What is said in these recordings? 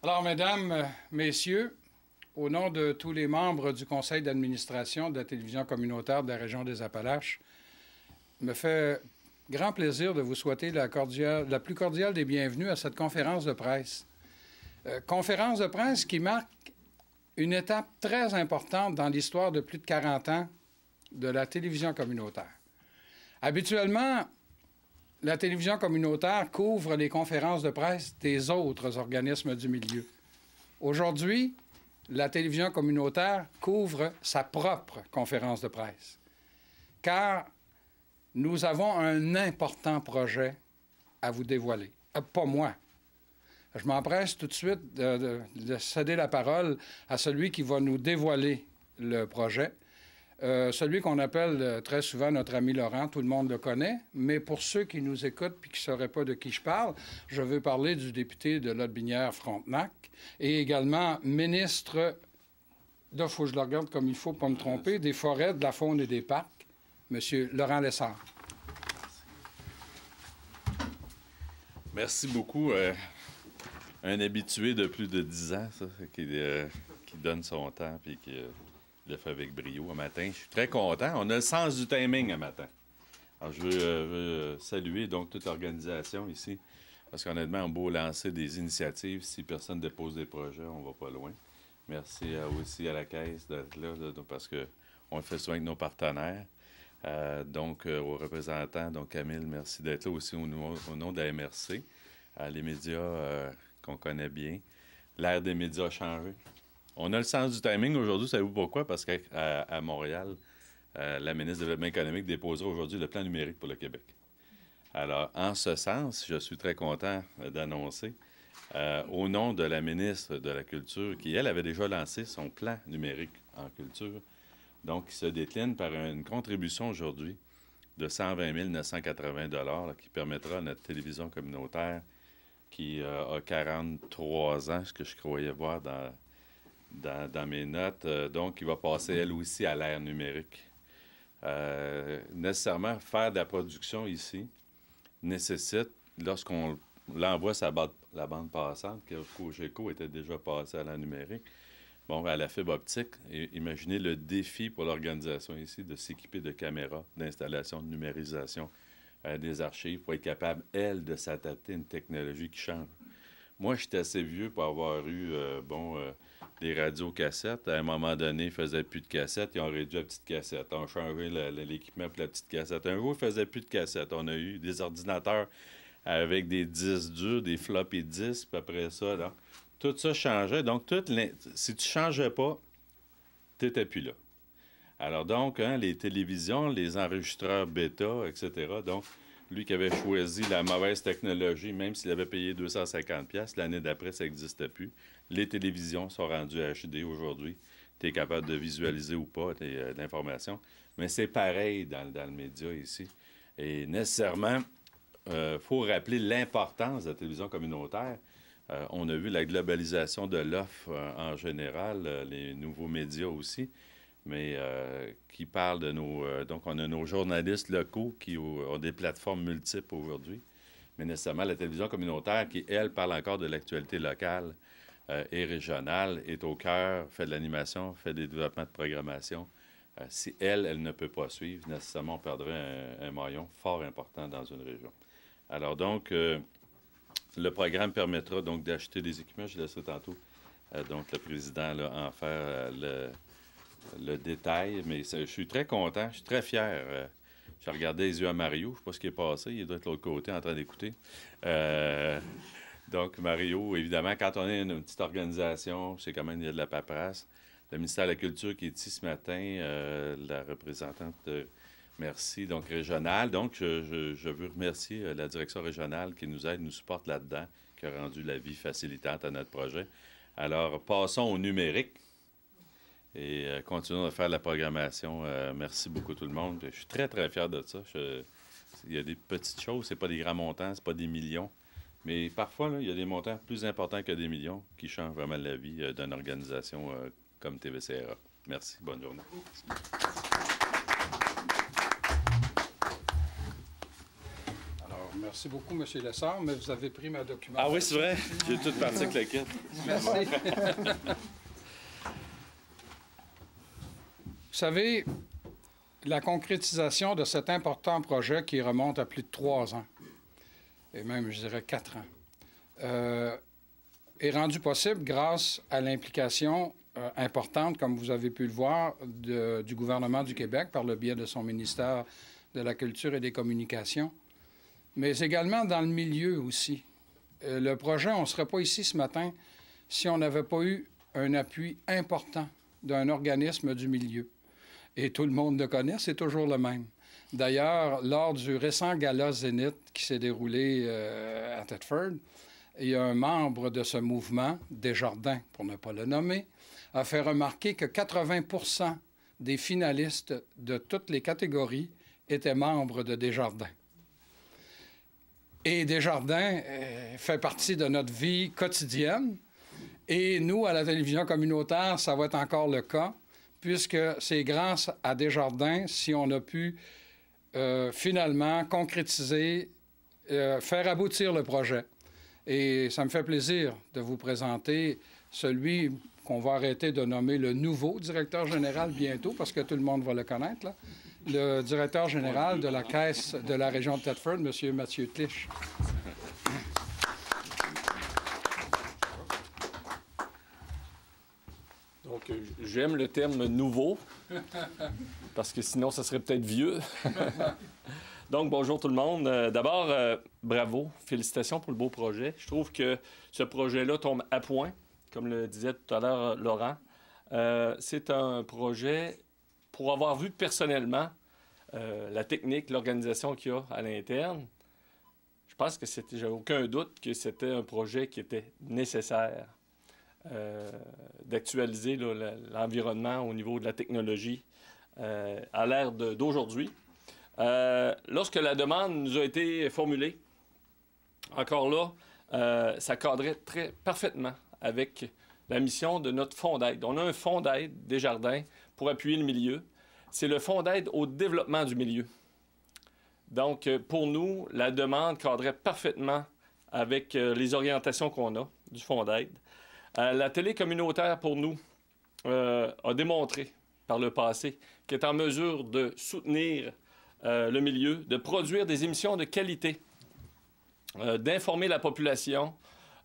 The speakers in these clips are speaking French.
Alors, mesdames, messieurs, au nom de tous les membres du conseil d'administration de la télévision communautaire de la région des Appalaches, il me fait grand plaisir de vous souhaiter la plus cordiale des bienvenues à cette conférence de presse. Conférence de presse qui marque une étape très importante dans l'histoire de plus de 40 ans de la télévision communautaire. Habituellement, la télévision communautaire couvre les conférences de presse des autres organismes du milieu. Aujourd'hui, la télévision communautaire couvre sa propre conférence de presse, car nous avons un important projet à vous dévoiler. Pas moi. Je m'empresse tout de suite de céder la parole à celui qui va nous dévoiler le projet. Celui qu'on appelle très souvent notre ami Laurent, tout le monde le connaît, mais pour ceux qui nous écoutent et qui ne sauraient pas de qui je parle, je veux parler du député de Lotbinière-Frontenac et également ministre, là, il faut que je le regarde comme il faut pour ne me tromper, des forêts, de la faune et des parcs, M. Laurent Lessard. Merci beaucoup. Un habitué de plus de 10 ans, ça, qui donne son temps et qui le fait avec brio un matin. Je suis très content. On a le sens du timing un matin. Alors, je veux saluer donc toute l'organisation ici, parce qu'honnêtement, on a beau lancer des initiatives. Si personne ne dépose des projets, on va pas loin. Merci aussi à la Caisse d'être là, parce qu'on le fait souvent avec nos partenaires. Donc, aux représentants, donc Camille, merci d'être là aussi au nom de la MRC. Les médias qu'on connaît bien. L'ère des médias a changé. On a le sens du timing aujourd'hui, savez-vous pourquoi? Parce qu'à Montréal, la ministre du Développement économique déposera aujourd'hui le plan numérique pour le Québec. Alors, en ce sens, je suis très content d'annoncer, au nom de la ministre de la Culture, qui, elle, avait déjà lancé son plan numérique en culture, donc qui se décline par une contribution aujourd'hui de 120 980 $ qui permettra à notre télévision communautaire, qui a 43 ans, ce que je croyais voir dans mes notes, donc qui va passer, elle aussi, à l'ère numérique. Nécessairement, faire de la production ici nécessite, lorsqu'on l'envoie la bande passante, que Cogeco était déjà passé à la numérique, bon, à la fibre optique, et imaginez le défi pour l'organisation ici de s'équiper de caméras, d'installation, de numérisation des archives pour être capable, elle, de s'adapter à une technologie qui change. Moi, j'étais assez vieux pour avoir eu, des radios-cassettes. À un moment donné, ils ne faisaient plus de cassettes. Ils ont réduit la petite cassette. Ils ont changé l'équipement pour la petite cassette. Un jour, ils ne faisaient plus de cassettes. On a eu des ordinateurs avec des disques durs, des floppy disks, puis après ça, là, tout ça changeait. Donc, si tu ne changeais pas, tu n'étais plus là. Alors donc, les télévisions, les enregistreurs bêta, etc. Donc, lui qui avait choisi la mauvaise technologie, même s'il avait payé 250$, l'année d'après, ça n'existait plus. Les télévisions sont rendues HD aujourd'hui. Tu es capable de visualiser ou pas l'information. Mais c'est pareil dans le média ici. Et nécessairement, faut rappeler l'importance de la télévision communautaire. On a vu la globalisation de l'offre en général, les nouveaux médias aussi, mais qui parlent de nos... donc, on a nos journalistes locaux qui ont des plateformes multiples aujourd'hui, mais nécessairement la télévision communautaire qui, elle, parle encore de l'actualité locale et régionale, est au cœur, fait de l'animation, fait des développements de programmation. Si elle ne peut pas suivre, nécessairement, on perdrait un maillon fort important dans une région. Alors donc, le programme permettra donc d'acheter des équipements. Je laisserai tantôt donc le président là, en faire le détail, mais je suis très content, je suis très fier. Je regardais les yeux à Mario, je ne sais pas ce qui est passé, il doit être de l'autre côté en train d'écouter. Donc, Mario, évidemment, quand on est une petite organisation, c'est quand même, il y a de la paperasse. Le ministère de la Culture qui est ici ce matin, la représentante, merci, donc régionale. Donc, je veux remercier la direction régionale qui nous aide, nous supporte là-dedans, qui a rendu la vie facilitante à notre projet. Alors, passons au numérique. Et continuons de faire la programmation. Merci beaucoup tout le monde. Je suis très, très fier de ça. Il y a des petites choses, c'est pas des grands montants, c'est pas des millions. Mais parfois, là, il y a des montants plus importants que des millions qui changent vraiment la vie d'une organisation comme TVCRA. Merci. Bonne journée. Alors, Merci beaucoup, M. Lessard, mais vous avez pris ma documentation. Ah oui, c'est vrai? J'ai tout parti avec le kit. Merci. Vous savez, la concrétisation de cet important projet qui remonte à plus de 3 ans, et même, je dirais, 4 ans, est rendue possible grâce à l'implication importante, comme vous avez pu le voir, du gouvernement du Québec par le biais de son ministère de la Culture et des Communications, mais également dans le milieu aussi. Le projet, on ne serait pas ici ce matin si on n'avait pas eu un appui important d'un organisme du milieu. Et tout le monde le connaît, c'est toujours le même. D'ailleurs, lors du récent gala Zénith qui s'est déroulé à Thetford, il y a un membre de ce mouvement, Desjardins, pour ne pas le nommer, a fait remarquer que 80 des finalistes de toutes les catégories étaient membres de Desjardins. Et Desjardins fait partie de notre vie quotidienne. Et nous, à la télévision communautaire, ça va être encore le cas, puisque c'est grâce à Desjardins si on a pu finalement concrétiser, faire aboutir le projet. Et ça me fait plaisir de vous présenter celui qu'on va arrêter de nommer le nouveau directeur général bientôt, parce que tout le monde va le connaître, là. Le directeur général de la Caisse de la région de Thetford, M. Mathieu Tlich. Donc, j'aime le terme « nouveau », parce que sinon, ça serait peut-être vieux. Donc, bonjour tout le monde. D'abord, bravo, félicitations pour le beau projet. Je trouve que ce projet-là tombe à point, comme le disait tout à l'heure Laurent. C'est un projet, pour avoir vu personnellement la technique, l'organisation qu'il y a à l'interne, je pense que j'ai aucun doute que c'était un projet qui était nécessaire d'actualiser l'environnement au niveau de la technologie à l'ère d'aujourd'hui. Lorsque la demande nous a été formulée, encore là, ça cadrait parfaitement avec la mission de notre fonds d'aide. On a un fonds d'aide Desjardins pour appuyer le milieu. C'est le fonds d'aide au développement du milieu. Donc, pour nous, la demande cadrait parfaitement avec les orientations qu'on a du fonds d'aide. La télé communautaire, pour nous, a démontré par le passé qu'elle est en mesure de soutenir le milieu, de produire des émissions de qualité, d'informer la population,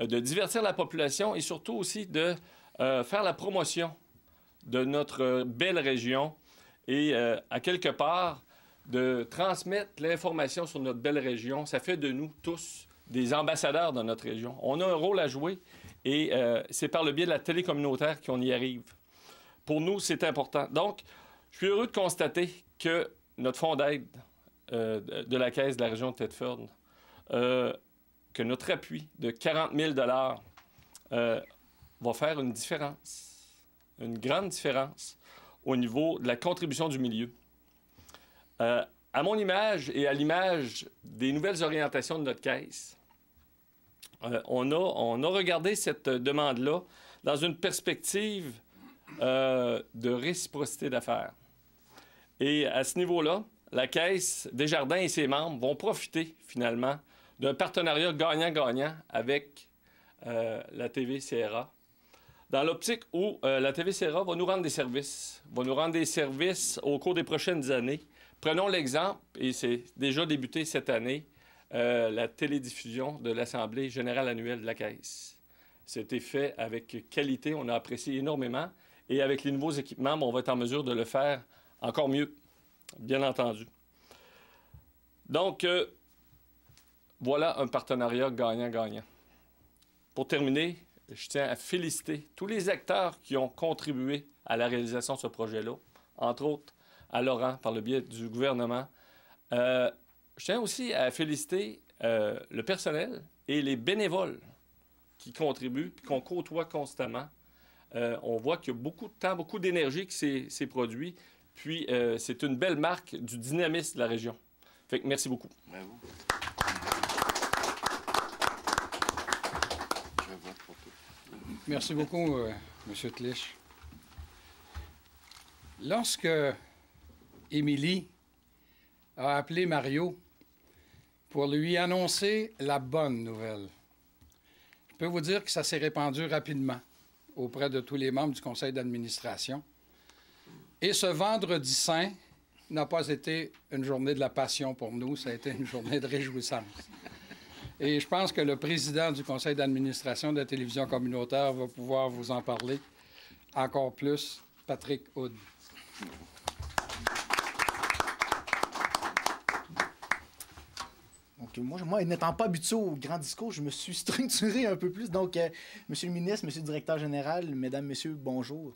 de divertir la population et surtout aussi de faire la promotion de notre belle région et, à quelque part, de transmettre l'information sur notre belle région. Ça fait de nous tous des ambassadeurs dans notre région. On a un rôle à jouer et c'est par le biais de la télé communautaire qu'on y arrive. Pour nous, c'est important. Donc, je suis heureux de constater que notre fonds d'aide de la Caisse de la région de Thetford, que notre appui de 40 000 va faire une différence, une grande différence au niveau de la contribution du milieu. À mon image et à l'image des nouvelles orientations de notre Caisse, on a regardé cette demande-là dans une perspective de réciprocité d'affaires. Et à ce niveau-là, la Caisse Desjardins et ses membres vont profiter, finalement, d'un partenariat gagnant-gagnant avec la TV-CRA, dans l'optique où la TV-CRA va nous rendre des services, au cours des prochaines années. Prenons l'exemple, et c'est déjà débuté cette année, la télédiffusion de l'Assemblée générale annuelle de la Caisse. C'était fait avec qualité, on a apprécié énormément, et avec les nouveaux équipements, on va être en mesure de le faire encore mieux, bien entendu. Donc, voilà un partenariat gagnant-gagnant. Pour terminer, je tiens à féliciter tous les acteurs qui ont contribué à la réalisation de ce projet-là, entre autres à Laurent, par le biais du gouvernement. Je tiens aussi à féliciter le personnel et les bénévoles qui contribuent, puis qu'on côtoie constamment. On voit qu'il y a beaucoup de temps, beaucoup d'énergie qui s'est produit, puis c'est une belle marque du dynamisme de la région. Fait que merci beaucoup. Bravo. Merci beaucoup, M. Tlich. Lorsque Émilie a appelé Mario pour lui annoncer la bonne nouvelle. Je peux vous dire que ça s'est répandu rapidement auprès de tous les membres du conseil d'administration. Et ce vendredi saint n'a pas été une journée de la passion pour nous, ça a été une journée de réjouissance. Et je pense que le président du conseil d'administration de la télévision communautaire va pouvoir vous en parler encore plus, Patrick Hood. Donc, moi, n'étant pas habitué au grand discours, je me suis structuré un peu plus. Donc, Monsieur le ministre, Monsieur le directeur général, Mesdames, Messieurs, bonjour.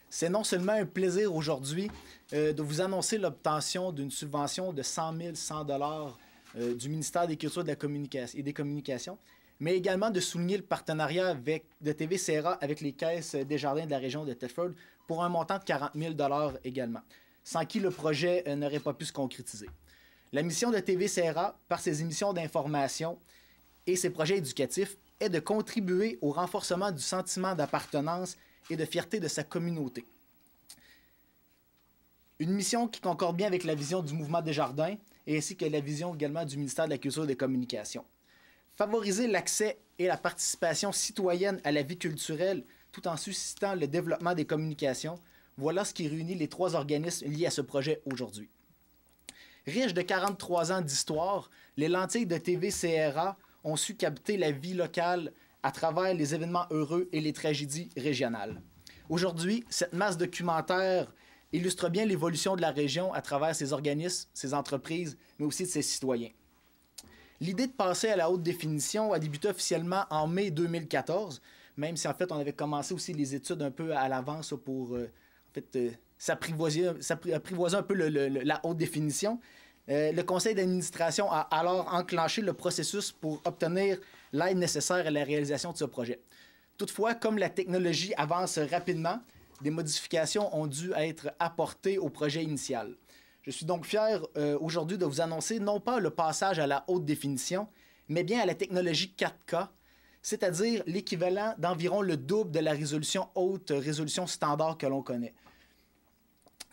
C'est non seulement un plaisir aujourd'hui de vous annoncer l'obtention d'une subvention de 100 100 $ du ministère des Cultures et des Communications, mais également de souligner le partenariat de TV-CRA avec les caisses des jardins de la région de Thetford pour un montant de 40 000 $ également, sans qui le projet n'aurait pas pu se concrétiser. La mission de TV-CRA, par ses émissions d'information et ses projets éducatifs, est de contribuer au renforcement du sentiment d'appartenance et de fierté de sa communauté. Une mission qui concorde bien avec la vision du Mouvement Desjardins et ainsi que la vision également du ministère de la Culture et des Communications. Favoriser l'accès et la participation citoyenne à la vie culturelle tout en suscitant le développement des communications, voilà ce qui réunit les trois organismes liés à ce projet aujourd'hui. Riches de 43 ans d'histoire, les lentilles de TV-CRA ont su capter la vie locale à travers les événements heureux et les tragédies régionales. Aujourd'hui, cette masse documentaire illustre bien l'évolution de la région à travers ses organismes, ses entreprises, mais aussi de ses citoyens. L'idée de passer à la haute définition a débuté officiellement en mai 2014, même si en fait on avait commencé aussi les études un peu à l'avance pour s'apprivoiser un peu la haute définition. Le conseil d'administration a alors enclenché le processus pour obtenir l'aide nécessaire à la réalisation de ce projet. Toutefois, comme la technologie avance rapidement, des modifications ont dû être apportées au projet initial. Je suis donc fier aujourd'hui de vous annoncer non pas le passage à la haute définition, mais bien à la technologie 4K, c'est-à-dire l'équivalent d'environ le double de la résolution haute résolution standard que l'on connaît.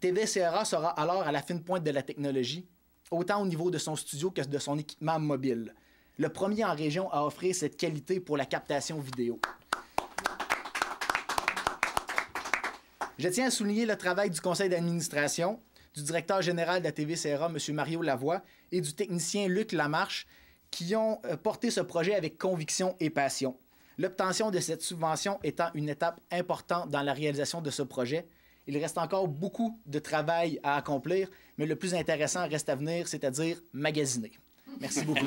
TV-CRA sera alors à la fine pointe de la technologie, autant au niveau de son studio que de son équipement mobile. Le premier en région à offrir cette qualité pour la captation vidéo. Je tiens à souligner le travail du conseil d'administration, du directeur général de la TV-CRA, M. Mario Lavoie, et du technicien Luc Lamarche, qui ont porté ce projet avec conviction et passion. L'obtention de cette subvention étant une étape importante dans la réalisation de ce projet, il reste encore beaucoup de travail à accomplir, mais le plus intéressant reste à venir, c'est-à-dire magasiner. Merci beaucoup.